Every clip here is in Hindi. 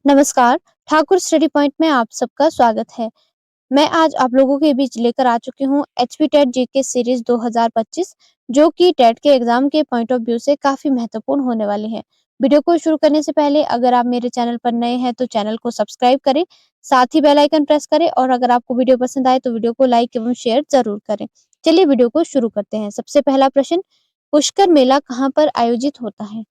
नमस्कार, ठाकुर स्टडी पॉइंट में आप सबका स्वागत है। मैं आज आप लोगों के बीच लेकर आ चुकी हूँ एचपी टेट जीके सीरीज 2025 जो कि टेट के एग्जाम के पॉइंट ऑफ व्यू से काफी महत्वपूर्ण होने वाली है। वीडियो को शुरू करने से पहले अगर आप मेरे चैनल पर नए हैं तो चैनल को सब्सक्राइब करें, साथ ही बेल आइकन प्रेस करें और अगर आपको वीडियो पसंद आए तो वीडियो को लाइक एवं शेयर जरूर करें। चलिए वीडियो को शुरू करते हैं। सबसे पहला प्रश्न, पुष्कर मेला कहाँ पर आयोजित होता है?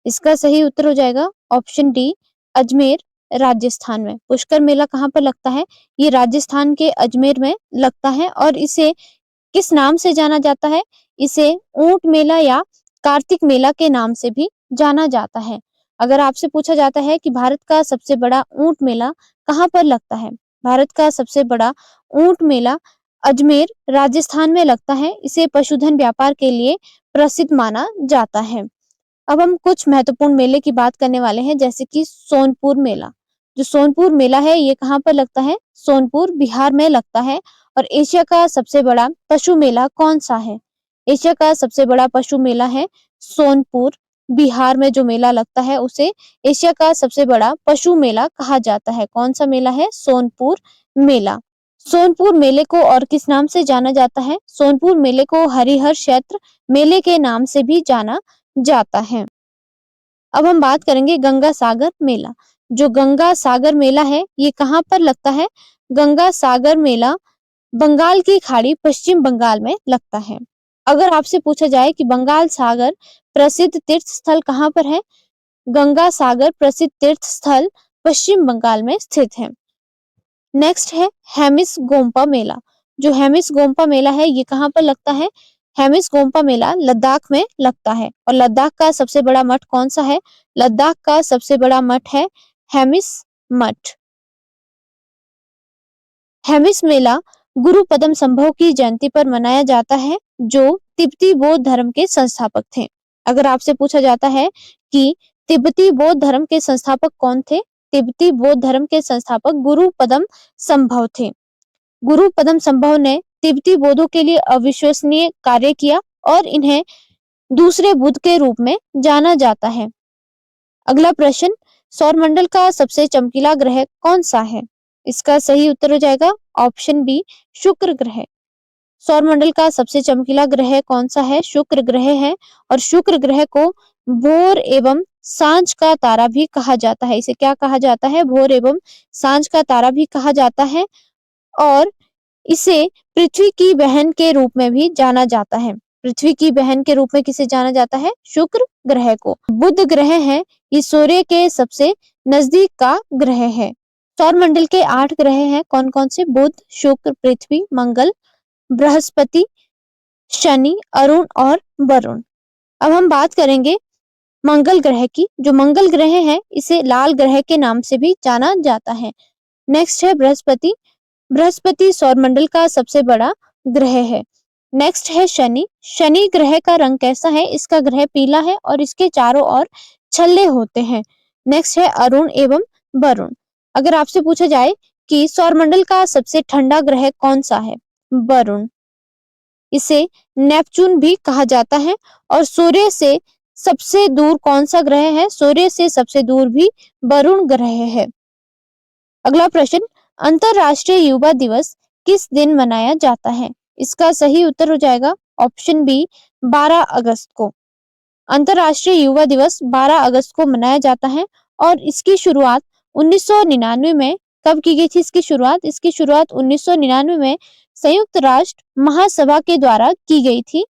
इसका सही उत्तर हो जाएगा ऑप्शन डी, अजमेर, राजस्थान में। पुष्कर मेला कहाँ पर लगता है? ये राजस्थान के अजमेर में लगता है और इसे किस नाम से जाना जाता है? इसे ऊंट मेला या कार्तिक मेला के नाम से भी जाना जाता है। अगर आपसे पूछा जाता है कि भारत का सबसे बड़ा ऊंट मेला कहाँ पर लगता है? भारत का सबसे बड़ा ऊंट मेला अजमेर, राजस्थान में लगता है। इसे पशुधन व्यापार के लिए प्रसिद्ध माना जाता है। अब हम कुछ महत्वपूर्ण मेले की बात करने वाले हैं, जैसे कि सोनपुर मेला। जो सोनपुर मेला है ये कहाँ पर लगता है? सोनपुर बिहार में लगता है। और एशिया का सबसे बड़ा पशु मेला कौन सा है? एशिया का सबसे बड़ा पशु मेला है सोनपुर बिहार में जो मेला लगता है उसे एशिया का सबसे बड़ा पशु मेला कहा जाता है। कौन सा मेला है? सोनपुर मेला। सोनपुर मेले को और किस नाम से जाना जाता है? सोनपुर मेले को हरिहर क्षेत्र मेले के नाम से भी जाना जाता है। अब हम बात करेंगे गंगा सागर मेला। जो गंगा सागर मेला है ये कहाँ पर लगता है? गंगा सागर मेला बंगाल की खाड़ी पश्चिम बंगाल में लगता है। अगर आपसे पूछा जाए कि बंगाल सागर प्रसिद्ध तीर्थ स्थल कहाँ पर है? गंगा सागर प्रसिद्ध तीर्थ स्थल पश्चिम बंगाल में स्थित है। नेक्स्ट है हेमिस गोम्पा मेला। जो हेमिस गोम्पा मेला है ये कहाँ पर लगता है? हेमिस गोम्पा मेला लद्दाख में लगता है। और लद्दाख का सबसे बड़ा मठ कौन सा है? लद्दाख का सबसे बड़ा मठ है हेमिस मठ। हेमिस मेला गुरु पदम संभव की जयंती पर मनाया जाता है, जो तिब्बती बौद्ध धर्म के संस्थापक थे। अगर आपसे पूछा जाता है कि तिब्बती बौद्ध धर्म के संस्थापक कौन थे? तिब्बती बौद्ध धर्म के संस्थापक गुरु पदम संभव थे। गुरु पदम संभव ने तिब्बती बौद्धों के लिए अविश्वसनीय कार्य किया और इन्हें दूसरे बुद्ध के रूप में जाना जाता है। अगला प्रश्न, सौरमंडल का सबसे चमकीला ग्रह कौन सा है? इसका सही उत्तर हो जाएगा ऑप्शन बी, शुक्र ग्रह। सौरमंडल का सबसे चमकीला ग्रह कौन सा है? शुक्र ग्रह है। और शुक्र ग्रह को भोर एवं सांझ का तारा भी कहा जाता है। इसे क्या कहा जाता है? भोर एवं सांझ का तारा भी कहा जाता है। और इसे पृथ्वी की बहन के रूप में भी जाना जाता है। पृथ्वी की बहन के रूप में किसे जाना जाता है? शुक्र ग्रह को। बुध ग्रह है ये सूर्य के सबसे नजदीक का ग्रह है। सौरमंडल के 8 ग्रह हैं, कौन कौन से? बुध, शुक्र, पृथ्वी, मंगल, बृहस्पति, शनि, अरुण और वरुण। अब हम बात करेंगे मंगल ग्रह की। जो मंगल ग्रह है इसे लाल ग्रह के नाम से भी जाना जाता है। नेक्स्ट है बृहस्पति। बृहस्पति सौरमंडल का सबसे बड़ा ग्रह है। नेक्स्ट है शनि। शनि ग्रह का रंग कैसा है? इसका ग्रह पीला है और इसके चारों ओर छल्ले होते हैं। नेक्स्ट है अरुण एवं वरुण। अगर आपसे पूछा जाए कि सौरमंडल का सबसे ठंडा ग्रह कौन सा है? वरुण। इसे नेपच्यून भी कहा जाता है। और सूर्य से सबसे दूर कौन सा ग्रह है? सूर्य से सबसे दूर भी वरुण ग्रह है। अगला प्रश्न, अंतरराष्ट्रीय युवा दिवस किस दिन मनाया जाता है? इसका सही उत्तर हो जाएगा ऑप्शन बी, 12 अगस्त को। अंतरराष्ट्रीय युवा दिवस 12 अगस्त को मनाया जाता है और इसकी शुरुआत 1999 में कब की गई थी? इसकी शुरुआत 1999 में संयुक्त राष्ट्र महासभा के द्वारा की गई थी।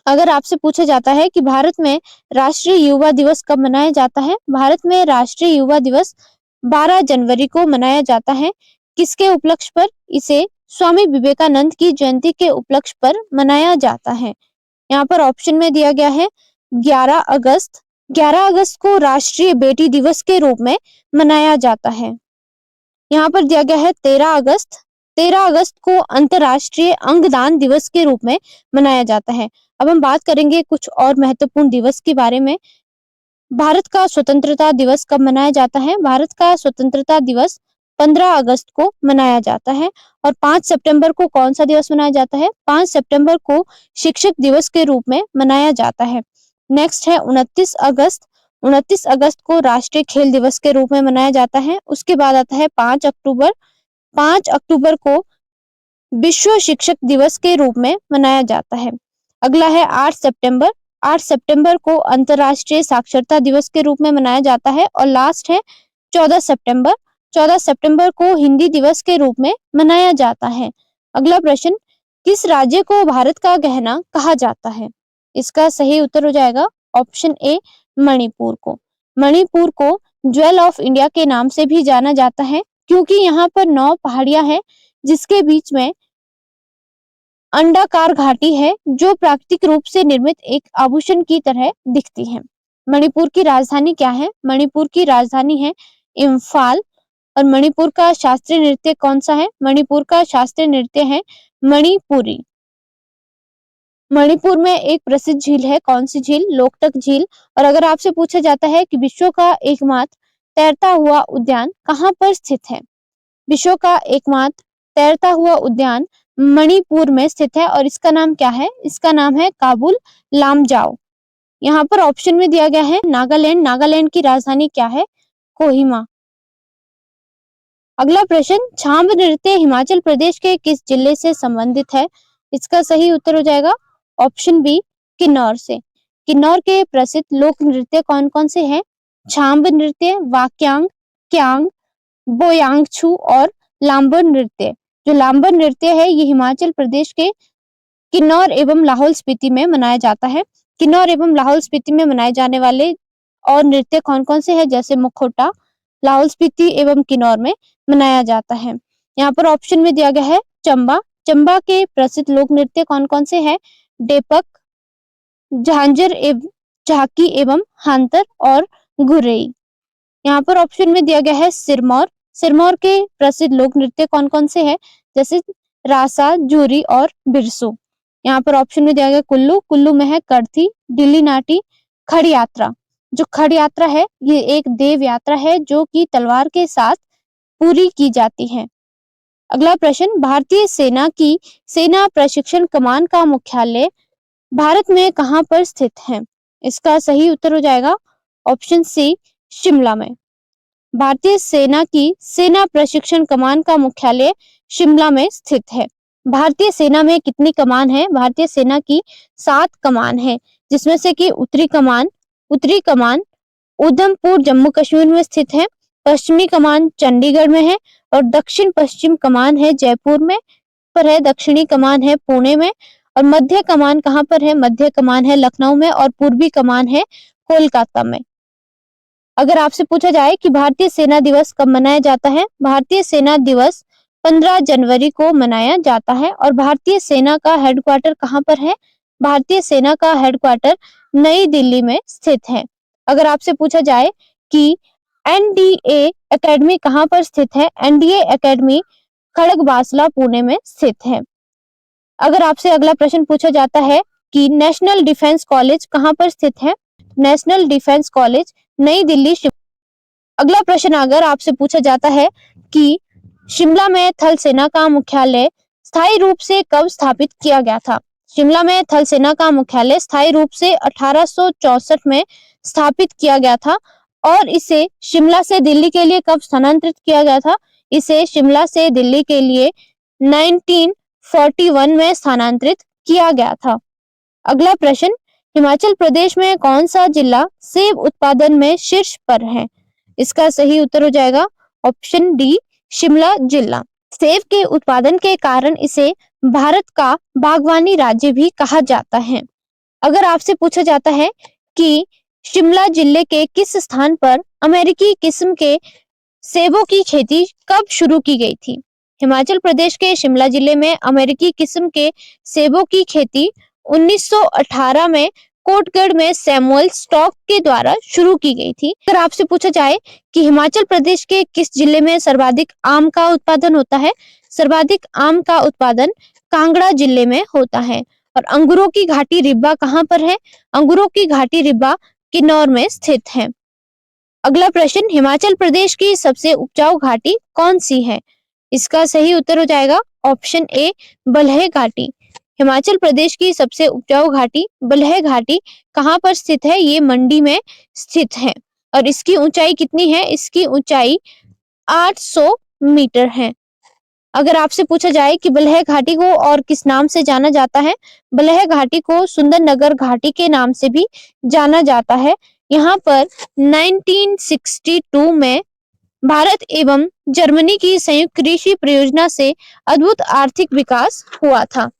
अगर आपसे पूछा जाता है कि भारत में राष्ट्रीय युवा दिवस कब मनाया जाता है? भारत में राष्ट्रीय युवा दिवस 12 जनवरी को मनाया जाता है। किसके उपलक्ष्य पर? इसे स्वामी विवेकानंद की जयंती के उपलक्ष्य पर मनाया जाता है। यहाँ पर ऑप्शन में दिया गया है 11 अगस्त। 11 अगस्त को राष्ट्रीय बेटी दिवस के रूप में मनाया जाता है। यहाँ पर दिया गया है 13 अगस्त। 13 अगस्त को अंतरराष्ट्रीय अंगदान दिवस के रूप में मनाया जाता है। अब हम बात करेंगे कुछ और महत्वपूर्ण दिवस के बारे में। भारत का स्वतंत्रता दिवस कब मनाया जाता है? भारत का स्वतंत्रता दिवस 15 अगस्त को मनाया जाता है। और 5 सितंबर को कौन सा दिवस मनाया जाता है? 5 सितंबर को शिक्षक दिवस के रूप में मनाया जाता है। नेक्स्ट है 29 अगस्त। 29 अगस्त को राष्ट्रीय खेल दिवस के रूप में मनाया जाता है। उसके बाद आता है 5 अक्टूबर। 5 अक्टूबर को विश्व शिक्षक दिवस के रूप में मनाया जाता है। अगला है 8 सितंबर। 8 सितंबर को अंतर्राष्ट्रीय साक्षरता दिवस के रूप में मनाया जाता है। और लास्ट है 14 सितंबर। 14 सितंबर को हिंदी दिवस के रूप में मनाया जाता है। अगला प्रश्न, किस राज्य को भारत का गहना कहा जाता है? इसका सही उत्तर हो जाएगा ऑप्शन ए, मणिपुर को। मणिपुर को ज्वेल ऑफ इंडिया के नाम से भी जाना जाता है, क्योंकि यहाँ पर 9 पहाड़ियां हैं जिसके बीच में अंडाकार घाटी है, जो प्राकृतिक रूप से निर्मित एक आभूषण की तरह दिखती है। मणिपुर की राजधानी क्या है? मणिपुर की राजधानी है इम्फाल। और मणिपुर का शास्त्रीय नृत्य कौन सा है? मणिपुर का शास्त्रीय नृत्य है मणिपुरी। मणिपुर में एक प्रसिद्ध झील है, कौन सी झील? लोकटक झील। और अगर आपसे पूछा जाता है कि विश्व का एकमात्र तैरता हुआ उद्यान कहाँ पर स्थित है? विश्व का एकमात्र तैरता हुआ उद्यान मणिपुर में स्थित है। और इसका नाम क्या है? इसका नाम है काबुल लामजाओ। यहाँ पर ऑप्शन में दिया गया है नागालैंड। नागालैंड की राजधानी क्या है? कोहिमा। अगला प्रश्न, छांब नृत्य हिमाचल प्रदेश के किस जिले से संबंधित है? इसका सही उत्तर हो जाएगा ऑप्शन बी, किन्नौर से। किन्नौर के प्रसिद्ध लोक नृत्य कौन कौन से हैं? छांब नृत्य, वाक्यांग, क्यांग, बोयांगछू और लांबर नृत्य। जो लांबर नृत्य है ये हिमाचल प्रदेश के किन्नौर एवं लाहौल स्पीति में मनाया जाता है। किन्नौर एवं लाहौल स्पीति में मनाए जाने वाले और नृत्य कौन कौन से हैं? जैसे मुखौटा लाहौल स्पीति एवं किन्नौर में मनाया जाता है। यहाँ पर ऑप्शन में दिया गया है चंबा। चंबा के प्रसिद्ध लोक नृत्य कौन कौन से हैं? डेपक, झांझर एवं झाकी एवं हांतर और घुरेई। यहाँ पर ऑप्शन में दिया गया है सिरमौर। सिरमौर के प्रसिद्ध लोक नृत्य कौन कौन से हैं? जैसे रासा, जूरी और बिरसू। यहाँ पर ऑप्शन में दिया गया कुल्लू। कुल्लू में है करथी, दिल्ली नाटी, खड़ यात्रा। जो खड़ यात्रा है ये एक देव यात्रा है जो कि तलवार के साथ पूरी की जाती है। अगला प्रश्न, भारतीय सेना की सेना प्रशिक्षण कमान का मुख्यालय भारत में कहाँ पर स्थित है? इसका सही उत्तर हो जाएगा ऑप्शन सी, शिमला में। भारतीय सेना की सेना प्रशिक्षण कमान का मुख्यालय शिमला में स्थित है। भारतीय सेना में कितनी कमान है? भारतीय सेना की 7 कमान है, जिसमें से कि उत्तरी कमान उधमपुर जम्मू कश्मीर में स्थित है, पश्चिमी कमान चंडीगढ़ में है और दक्षिण पश्चिम कमान है जयपुर में पर है, दक्षिणी कमान है पुणे में और मध्य कमान कहाँ पर है? मध्य कमान है लखनऊ में और पूर्वी कमान है कोलकाता में। अगर आपसे पूछा जाए कि भारतीय सेना दिवस कब मनाया जाता है? भारतीय सेना दिवस 15 जनवरी को मनाया जाता है। और भारतीय सेना का हेडक्वार्टर कहाँ पर है? भारतीय सेना का हेडक्वार्टर नई दिल्ली में स्थित है। अगर आपसे पूछा जाए कि एनडीए एकेडमी कहाँ पर स्थित है? एनडीए एकेडमी खड़गवासला पुणे में स्थित है। अगर आपसे अगला प्रश्न पूछा जाता है कि नेशनल डिफेंस कॉलेज कहाँ पर स्थित है? नेशनल डिफेंस कॉलेज नई दिल्ली। अगला प्रश्न अगर आपसे पूछा जाता है कि शिमला में थल सेना का मुख्यालय स्थायी रूप से कब स्थापित किया गया था? शिमला में थल सेना का मुख्यालय स्थायी रूप से 1864 में स्थापित किया गया था। और इसे शिमला से दिल्ली के लिए कब स्थानांतरित किया गया था? इसे शिमला से दिल्ली के लिए 1941 में स्थानांतरित किया गया था। अगला प्रश्न, हिमाचल प्रदेश में कौन सा जिला सेब उत्पादन में शीर्ष पर है? इसका सही उत्तर हो जाएगा ऑप्शन डी, शिमला जिला। सेब के उत्पादन के कारण इसे भारत का बागवानी राज्य भी कहा जाता है। अगर आपसे पूछा जाता है कि शिमला जिले के किस स्थान पर अमेरिकी किस्म के सेबों की खेती कब शुरू की गई थी? हिमाचल प्रदेश के शिमला जिले में अमेरिकी किस्म के सेबों की खेती 1918 में कोटगढ़ में सैमुअल स्टॉक के द्वारा शुरू की गई थी। अगर आपसे पूछा जाए कि हिमाचल प्रदेश के किस जिले में सर्वाधिक आम का उत्पादन होता है? सर्वाधिक आम का उत्पादन कांगड़ा जिले में होता है। और अंगूरों की घाटी रिब्बा कहाँ पर है? अंगूरों की घाटी रिब्बा किन्नौर में स्थित है। अगला प्रश्न, हिमाचल प्रदेश की सबसे उपजाऊ घाटी कौन सी है? इसका सही उत्तर हो जाएगा ऑप्शन ए, बल्ह घाटी। हिमाचल प्रदेश की सबसे उपजाऊ घाटी बलह घाटी कहाँ पर स्थित है? ये मंडी में स्थित है। और इसकी ऊंचाई कितनी है? इसकी ऊंचाई 800 मीटर है। अगर आपसे पूछा जाए कि बलह घाटी को और किस नाम से जाना जाता है? बलह घाटी को सुंदरनगर घाटी के नाम से भी जाना जाता है। यहाँ पर 1962 में भारत एवं जर्मनी की संयुक्त कृषि परियोजना से अद्भुत आर्थिक विकास हुआ था।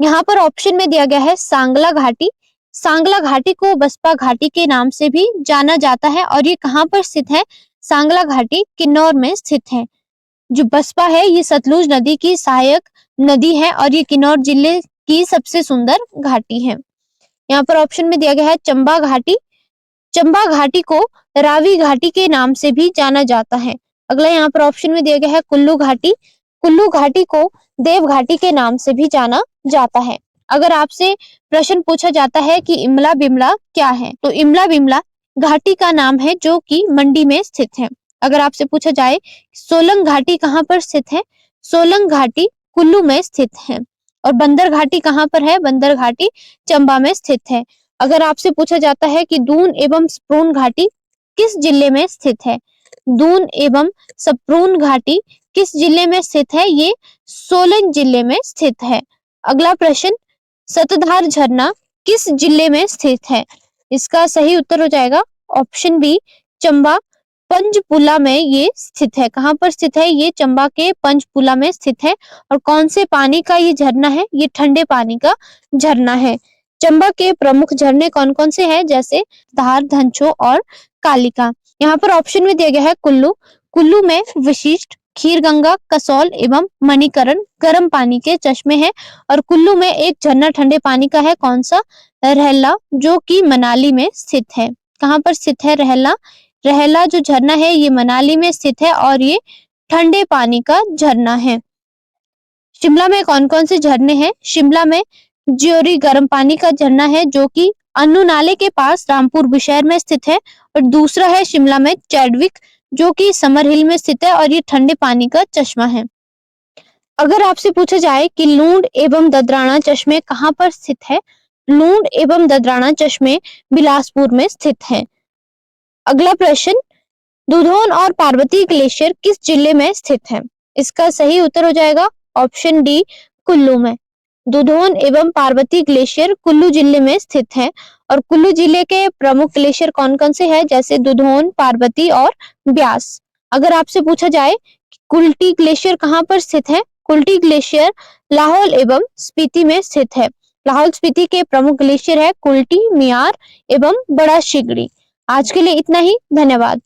यहाँ पर ऑप्शन में दिया गया है सांगला घाटी। सांगला घाटी को बसपा घाटी के नाम से भी जाना जाता है और ये कहाँ पर स्थित है? सांगला घाटी किन्नौर में स्थित है। जो बसपा है ये सतलुज नदी की सहायक नदी है और ये किन्नौर जिले की सबसे सुंदर घाटी है। यहाँ पर ऑप्शन में दिया गया है चंबा घाटी। चंबा घाटी को रावी घाटी के नाम से भी जाना जाता है। अगला यहाँ पर ऑप्शन में दिया गया है कुल्लू घाटी। कुल्लू घाटी को देव घाटी के नाम से भी जाना जाता है। अगर आपसे प्रश्न पूछा जाता है कि इमला बिमला क्या है, तो इमला बिमला घाटी का नाम है जो कि मंडी में स्थित है। अगर आपसे पूछा जाए सोलंग घाटी कहाँ पर स्थित है? सोलंग घाटी कुल्लू में स्थित है। और बंदर घाटी कहाँ पर है? बंदर घाटी चंबा में स्थित है। अगर आपसे पूछा जाता है कि दून एवं स्प्रून घाटी किस जिले में स्थित है? दून एवं स्प्रून घाटी किस जिले में स्थित है? ये सोलन जिले में स्थित है। अगला प्रश्न, सतधार झरना किस जिले में स्थित है? इसका सही उत्तर हो जाएगा ऑप्शन बी, चंबा पंचपुला में ये स्थित है। कहाँ पर स्थित है? ये चंबा के पंचपुला में स्थित है। और कौन से पानी का ये झरना है? ये ठंडे पानी का झरना है। चंबा के प्रमुख झरने कौन कौन से हैं? जैसे धार, धंचो और कालिका। यहाँ पर ऑप्शन में दिया गया है कुल्लू। कुल्लू में विशिष्ट, खीरगंगा, कसौल एवं मणिकरण गर्म पानी के चश्मे हैं। और कुल्लू में एक झरना ठंडे पानी का है, कौन सा? रहला, जो कि मनाली में स्थित है। कहाँ पर स्थित है रहला? रहला जो झरना है ये मनाली में स्थित है और ये ठंडे पानी का झरना है। शिमला में कौन कौन से झरने हैं? शिमला में ज्योरी गर्म पानी का झरना है जो कि अन्नू नाले के पास रामपुर बुशहर में स्थित है। और दूसरा है शिमला में चैडविक जो कि समर हिल में स्थित है और ये ठंडे पानी का चश्मा है। अगर आपसे पूछा जाए कि लूंड एवं ददराना चश्मे कहाँ पर स्थित है? लूंड एवं ददराना चश्मे बिलासपुर में स्थित है। अगला प्रश्न, दुधौन और पार्वती ग्लेशियर किस जिले में स्थित है? इसका सही उत्तर हो जाएगा ऑप्शन डी, कुल्लू में। दुधौन एवं पार्वती ग्लेशियर कुल्लू जिले में स्थित है। और कुल्लू जिले के प्रमुख ग्लेशियर कौन कौन से हैं? जैसे दुधौन, पार्वती और ब्यास। अगर आपसे पूछा जाए कुल्टी ग्लेशियर कहाँ पर स्थित है? कुल्टी ग्लेशियर लाहौल एवं स्पीति में स्थित है। लाहौल स्पीति के प्रमुख ग्लेशियर है कुल्टी, मियार एवं बड़ा शिगड़ी। आज के लिए इतना ही, धन्यवाद।